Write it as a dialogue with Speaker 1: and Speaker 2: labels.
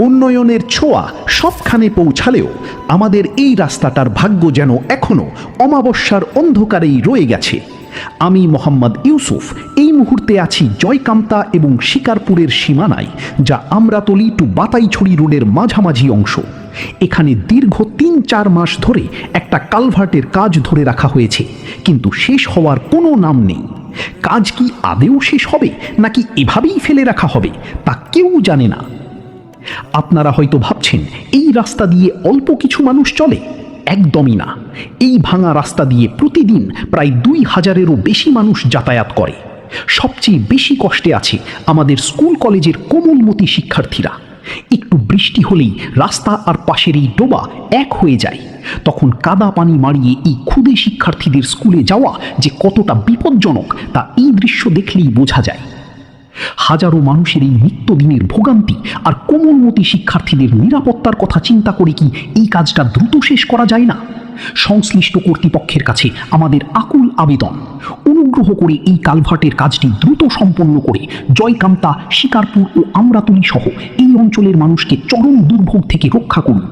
Speaker 1: উন্নয়নের ছোঁয়া সবখানে পৌঁছালেও আমাদের এই রাস্তাটার ভাগ্য যেন এখনো অমাবস্যার অন্ধকারেই রয়ে গেছে। আমি মোহাম্মদ ইউসুফ এই মুহূর্তে আছি জয়কামতা এবং শিকারপুরের সীমানায়, যা আমরাতলি টু বাতাইছড়ি রোডের মাঝামাঝি অংশ। এখানে দীর্ঘ ৩-৪ মাস ধরে একটা কালভার্টের কাজ ধরে রাখা হয়েছে, কিন্তু শেষ হওয়ার কোনো নাম নেই। কাজ কি আদেও শেষ হবে নাকি এভাবেই ফেলে রাখা হবে তা কেউ জানে না। আপনারা হয়তো ভাবছেন এই রাস্তা দিয়ে অল্প কিছু মানুষ চলে। একদমই না। এই ভাঙা রাস্তা দিয়ে প্রতিদিন প্রায় ২,০০০-এরও বেশি মানুষ যাতায়াত করে। সবচেয়ে বেশি কষ্টে আছে আমাদের স্কুল কলেজের কোমলমতি শিক্ষার্থীরা। একটু বৃষ্টি হলেই রাস্তা আর পাশের এই ডোবা এক হয়ে যায়। তখন কাদা পানি মাড়িয়ে এই ক্ষুদে শিক্ষার্থীদের স্কুলে যাওয়া যে কতটা বিপজ্জনক তা এই দৃশ্য দেখলেই বোঝা যায়। হাজারো মানুষের এই নিত্যদিনের ভোগান্তি আর কোমলমতি শিক্ষার্থীদের নিরাপত্তার কথা চিন্তা করে কি এই কাজটা দ্রুত শেষ করা যায় না? সংশ্লিষ্ট কর্তৃপক্ষের কাছে আমাদের আকুল আবেদন, অনুগ্রহ করে এই কালভার্টের কাজটি দ্রুত সম্পন্ন করে জয়কামতা, শিকারপুর ও আমরাতলি সহ এই অঞ্চলের মানুষকে চরম দুর্ভোগ থেকে রক্ষা করুন।